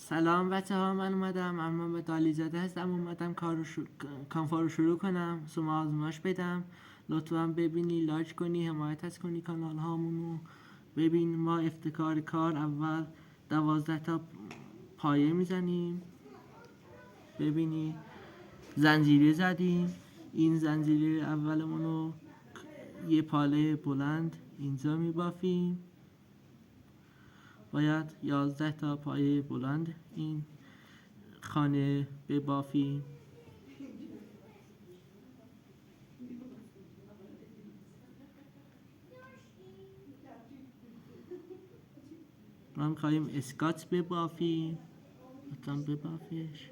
سلام بچه ها، من اومدم. من محمد علی زاده هستم. اومدم کانفا رو شروع کنم، شما آزمایش بدم. لطفا ببینی، لایک کنی، حمایت کنی کانال هامونو. ببین ما افتکار کار اول 12 تا پایه میزنیم. ببینی زنجیره زدیم. این زنجیره اولمونو یه پاله بلند اینجا میبافیم. باید 11 تا پایه بلند این خانه ببافیم. ما میخواییم اسکات ببافیم. لطفا ببافش.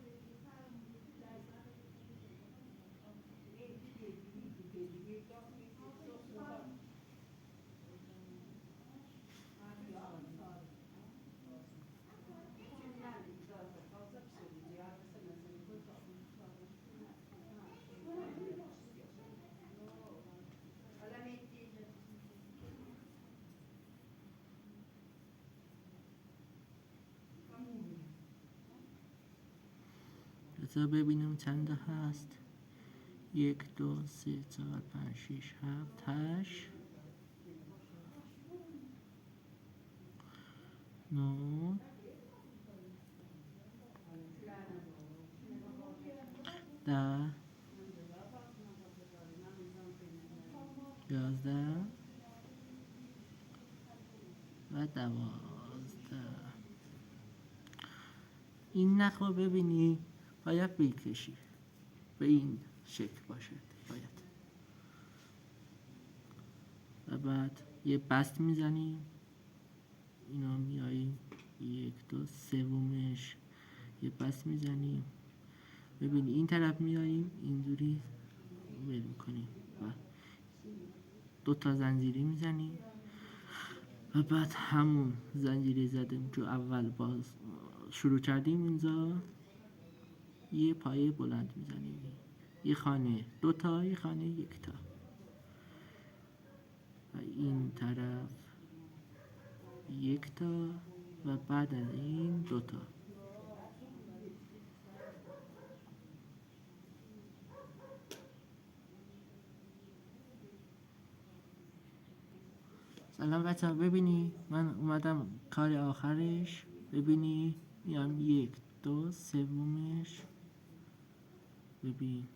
بذار ببینیم چند هست. 1 2 3 4 5 6 7 8 9 10 11 و 12. این نخ رو ببینی باید بکشی، به این شکل باشه باید. و بعد یه بست میزنیم. اینا میاییم 1 2 سومش یه بست میزنیم. ببین این طرف میاییم اینجوری ول میکنیم و 2 تا زنجیره میزنیم. و بعد همون زنجیره زدیم که اول باز شروع کردیم اینجا یه پایه بلند میزنیم. یه خانه 2 تا، یه خانه 1 تا. و این طرف 1 تا و بعد از این 2 تا. سلام بچه ها، ببینی من اومدم کار آخرش. ببینی میام 1 2 سومش. ببین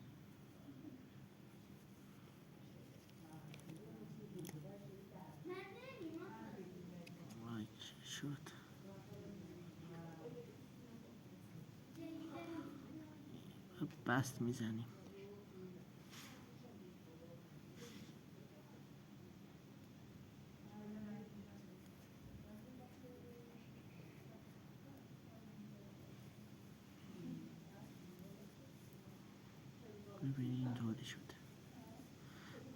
وای چی شد. بست میزنیم. ببینی اینطوری شده.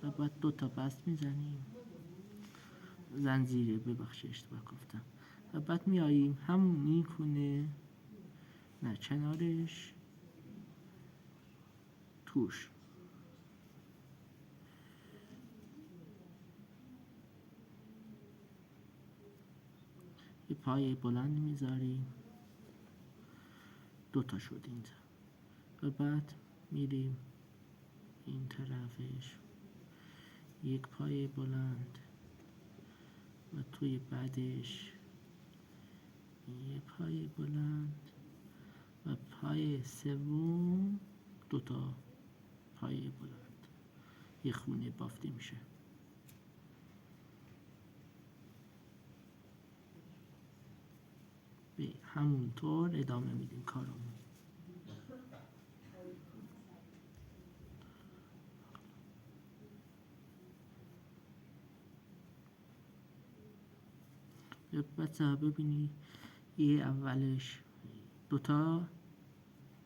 و بعد 2 تا بست میزنیم. زنجیره، ببخشید اشتباه گفتم. و بعد میاییم همون میکنه نه کنارش توش یه پای بلند میذاریم. 2 تا شد اینجا. و بعد میریم این طرفش یک پای بلند و توی بعدش یه پای بلند و پای سوم 2 تا پای بلند. یه خونه بافته میشه. به همونطور ادامه میدیم کارمون. بچه ها ببینی یه اولش 2 تا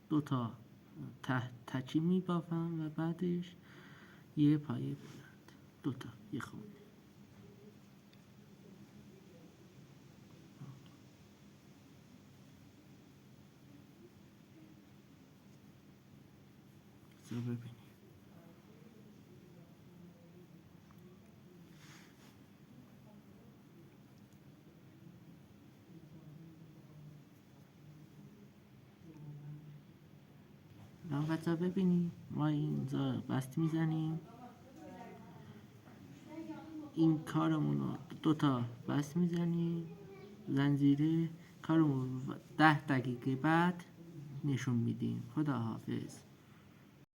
2 تا تکی میبافم و بعدش یه پایه بلند 2 تا یه خونه. ببینی رفقا ببینید ما اینجا بست میزنیم، این کارمون رو 2 تا بست میزنیم زنجیره، کارمون رو 10 دقیقه بعد نشون میدیم. خدا حافظ.